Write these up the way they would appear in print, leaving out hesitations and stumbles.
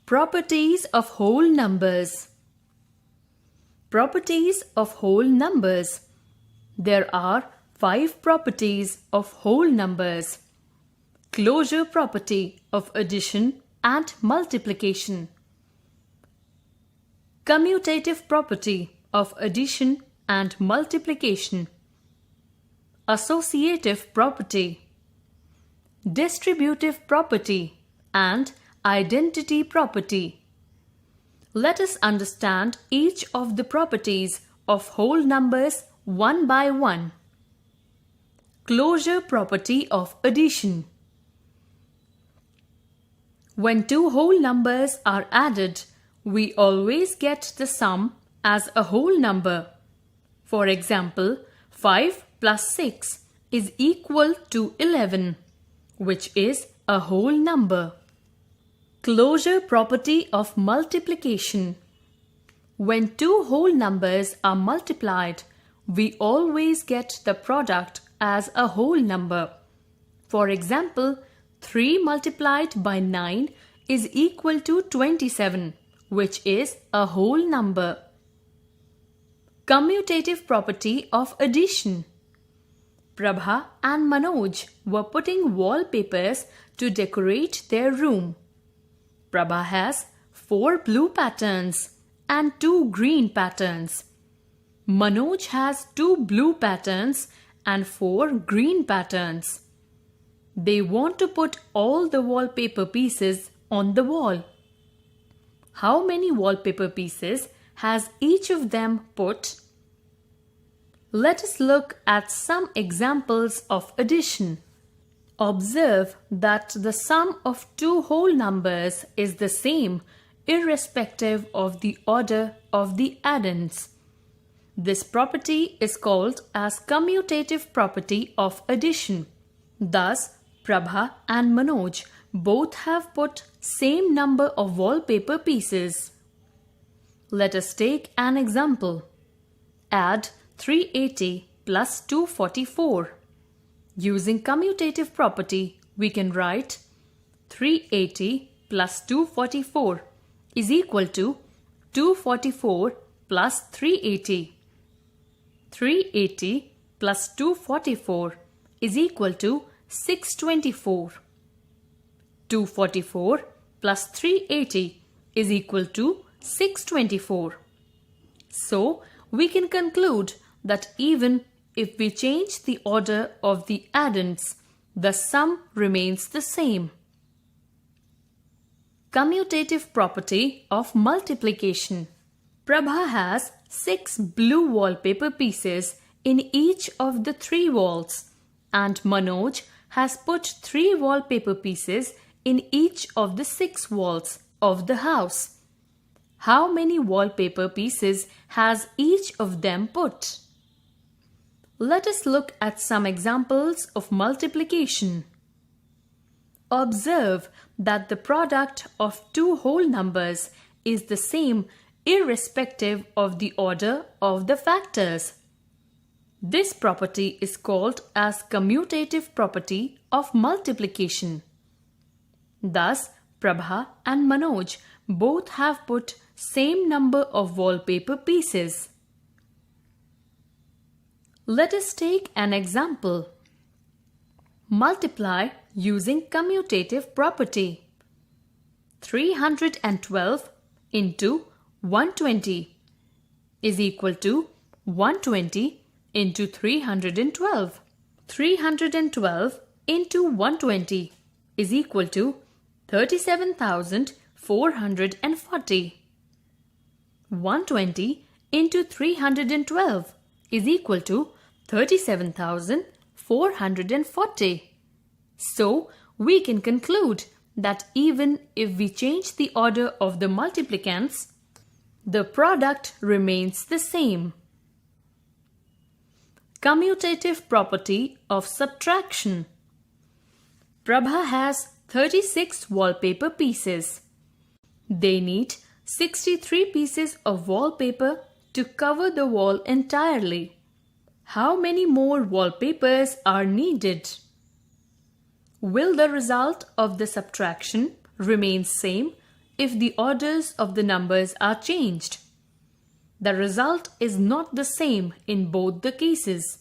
Properties of whole numbers. Properties of whole numbers. There are 5 properties of whole numbers. Closure property of addition and multiplication. Commutative property of addition and multiplication. Associative property. Distributive property and identity property. Let us understand each of the properties of whole numbers one by one. Closure property of addition. When two whole numbers are added, we always get the sum as a whole number. For example, 5 plus 6 is equal to 11, which is a whole number. Closure property of multiplication. When two whole numbers are multiplied, we always get the product as a whole number. For example, 3 multiplied by 9 is equal to 27, which is a whole number. Commutative property of addition. Prabha and Manoj were putting wallpapers to decorate their room. Prabha has 4 blue patterns and 2 green patterns. Manoj has 2 blue patterns and 4 green patterns. They want to put all the wallpaper pieces on the wall. How many wallpaper pieces has each of them put? Let us look at some examples of addition. Observe that the sum of two whole numbers is the same irrespective of the order of the addends. This property is called as commutative property of addition. Thus, Prabha and Manoj both have put same number of wallpaper pieces. Let us take an example. Add 380 plus 244. Using commutative property, we can write 380 plus 244 is equal to 244 plus 380. 380 plus 244 is equal to 624. 244 plus 380 is equal to 624. So, we can conclude that even if we change the order of the addends, the sum remains the same. Commutative property of multiplication. Prabha has 6 blue wallpaper pieces in each of the 3 walls, and Manoj has put 3 wallpaper pieces in each of the 6 walls of the house. How many wallpaper pieces has each of them put? Let us look at some examples of multiplication. Observe that the product of two whole numbers is the same irrespective of the order of the factors. This property is called as commutative property of multiplication. Thus, Prabha and Manoj both have put same number of wallpaper pieces. Let us take an example. Multiply using commutative property. 312 into 120 is equal to 120 into 312. 312 into 120 is equal to 37,440. 120 into 312 is equal to 37,440. So, we can conclude that even if we change the order of the multiplicants, the product remains the same. Commutative property of subtraction. Prabha has 36 wallpaper pieces. They need 63 pieces of wallpaper to cover the wall entirely. How many more wallpapers are needed? Will the result of the subtraction remain same if the orders of the numbers are changed. The result is not the same in both the cases.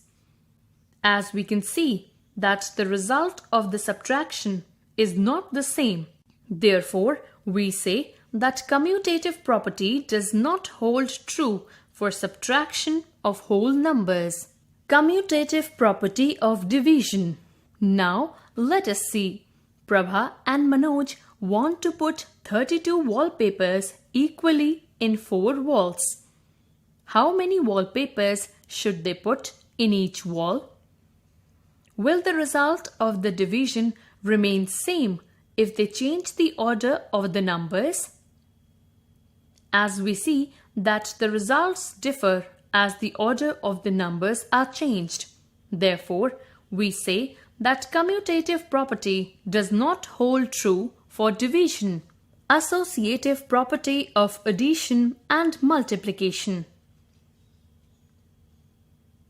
As we can see that the result of the subtraction is not the same. Therefore, we say that commutative property does not hold true for subtraction of whole numbers. Commutative property of division. Now, let us see. Prabha and Manoj want to put 32 wallpapers equally in 4 walls. How many wallpapers should they put in each wall? Will the result of the division remain same if they change the order of the numbers? As we see that the results differ as the order of the numbers are changed. Therefore, we say that commutative property does not hold true for division. Associative property of addition and multiplication.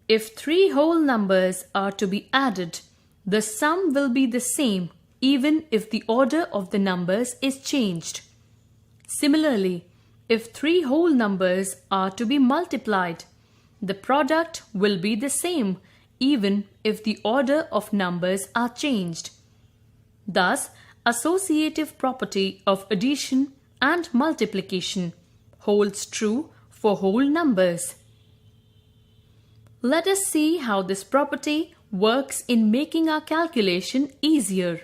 If 3 whole numbers are to be added, the sum will be the same even if the order of the numbers is changed. Similarly, if 3 whole numbers are to be multiplied, the product will be the same even if the order of numbers are changed. Thus, associative property of addition and multiplication holds true for whole numbers. Let us see how this property works in making our calculation easier.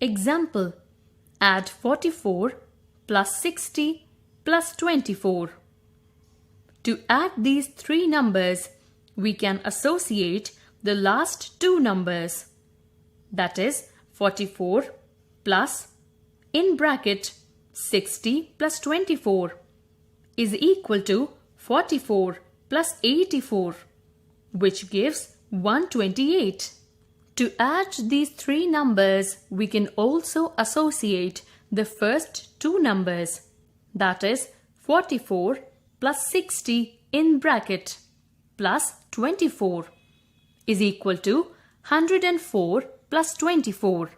Example: add 44 plus 60 plus 24. To add these 3 numbers, we can associate the last 2 numbers. That is 44 plus in bracket 60 plus 24 is equal to 44 plus 84, which gives 128. To add these 3 numbers, we can also associate the first 2 numbers. That is 44 plus 60 in bracket plus 24 is equal to 104 plus 24,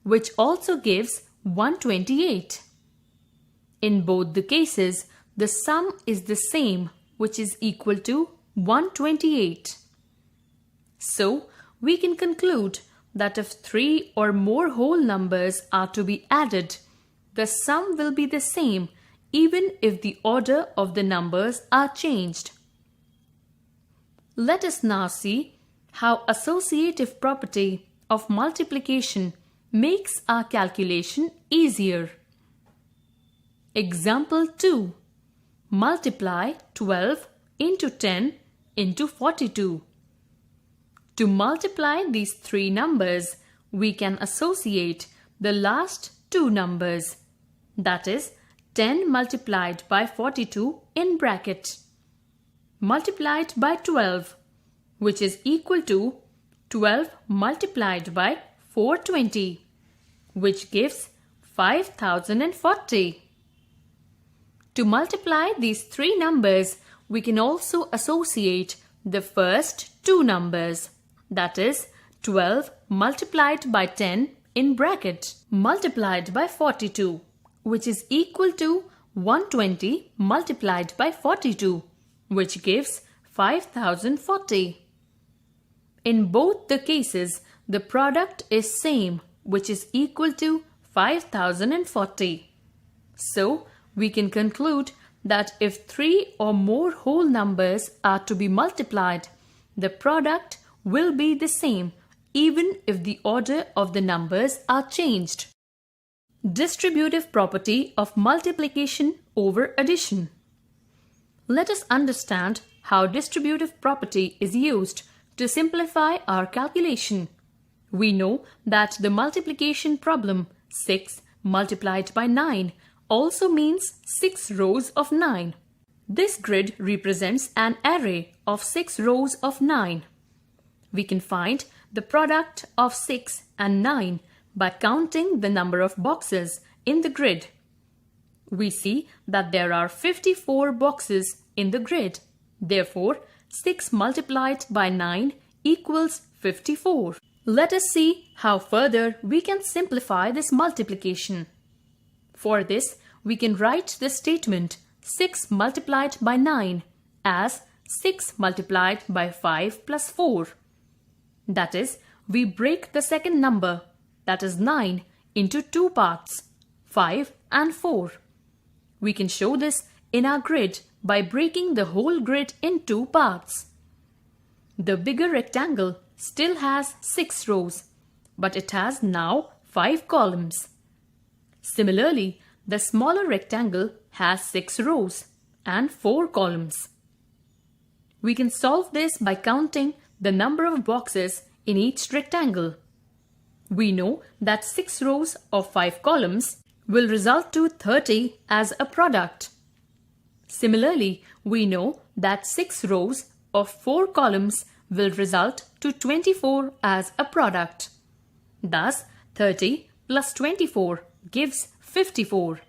which also gives 128. In both the cases, the sum is the same, which is equal to 128. So, we can conclude that if 3 or more whole numbers are to be added, the sum will be the same even if the order of the numbers are changed. Let us now see how associative property of multiplication makes our calculation easier. Example 2. Multiply 12 into 10 into 42. To multiply these 3 numbers, we can associate the last 2 numbers. That is 10 multiplied by 42 in bracket multiplied by 12, which is equal to 12 multiplied by 420, which gives 5040. To multiply these 3 numbers, we can also associate the first 2 numbers. That is 12 multiplied by 10 in bracket multiplied by 42, which is equal to 120 multiplied by 42, which gives 5040. In both the cases, the product is same, which is equal to 5040. So, we can conclude that if 3 or more whole numbers are to be multiplied, the product will be the same even if the order of the numbers are changed. Distributive property of multiplication over addition. Let us understand how distributive property is used to simplify our calculation. We know that the multiplication problem 6 multiplied by 9 also means 6 rows of 9. This grid represents an array of 6 rows of 9. We can find the product of 6 and 9 by counting the number of boxes in the grid. We see that there are 54 boxes in the grid. Therefore, 6 multiplied by 9 equals 54. Let us see how further we can simplify this multiplication. For this, we can write the statement 6 multiplied by 9 as 6 multiplied by 5 plus 4. That is, we break the second number, that is 9, into two parts, 5 and 4. We can show this in our grid by breaking the whole grid in two parts. The bigger rectangle still has 6 rows, but it has now 5 columns. Similarly, the smaller rectangle has 6 rows and 4 columns. We can solve this by counting the number of boxes in each rectangle. We know that 6 rows of 5 columns will result to 30 as a product. Similarly, we know that 6 rows of 4 columns will result to 24 as a product. Thus, 30 plus 24 gives 54.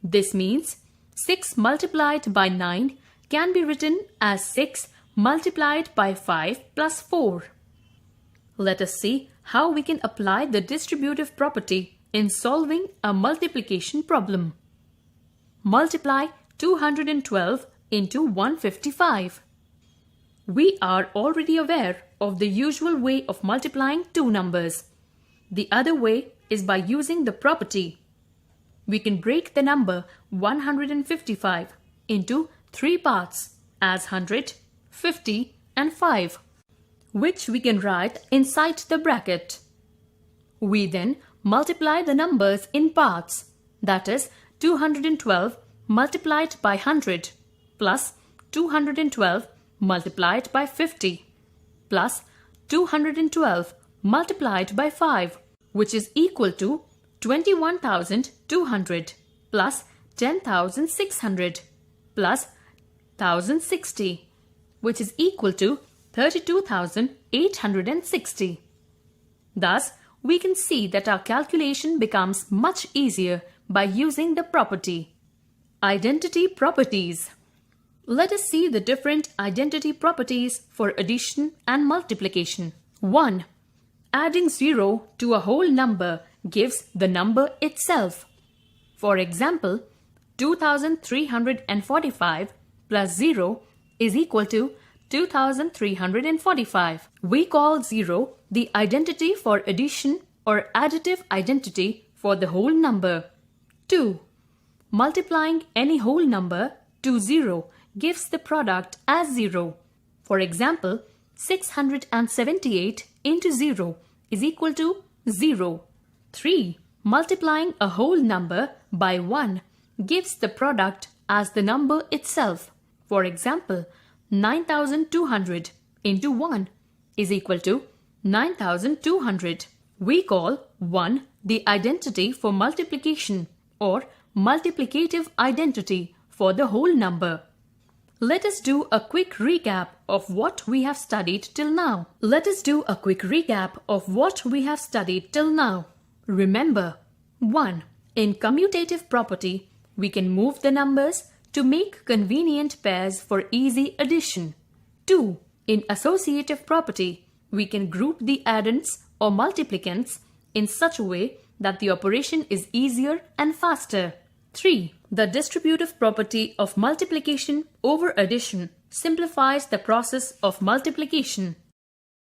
This means 6 multiplied by 9 can be written as 6 multiplied by 5 plus 4. Let us see how we can apply the distributive property in solving a multiplication problem. Multiply 212 into 155. We are already aware of the usual way of multiplying two numbers. The other way is by using the property. We can break the number 155 into three parts as 100, 50 and 5, which we can write inside the bracket. We then multiply the numbers in parts, that is 212 multiplied by 100 plus 212 multiplied by 50 plus 212 multiplied by 5, which is equal to 21,200 plus 10,600 plus 1,060, which is equal to 32,860. Thus, we can see that our calculation becomes much easier by using the property. Identity properties. Let us see the different identity properties for addition and multiplication. 1. Adding 0 to a whole number gives the number itself. For example, 2,345 plus 0 is equal to 2,345. We call 0 the identity for addition or additive identity for the whole number. 2. Multiplying any whole number to 0 gives the product as 0. For example, 678 into 0 is equal to 0. 3. Multiplying a whole number by 1 gives the product as the number itself. For example, 9,200 into 1 is equal to 9,200. We call 1 the identity for multiplication or multiplicative identity for the whole number. Let us do a quick recap of what we have studied till now. Remember, 1. In commutative property, we can move the numbers to make convenient pairs for easy addition. 2. In associative property, we can group the addends or multiplicants in such a way that the operation is easier and faster. 3. The distributive property of multiplication over addition simplifies the process of multiplication.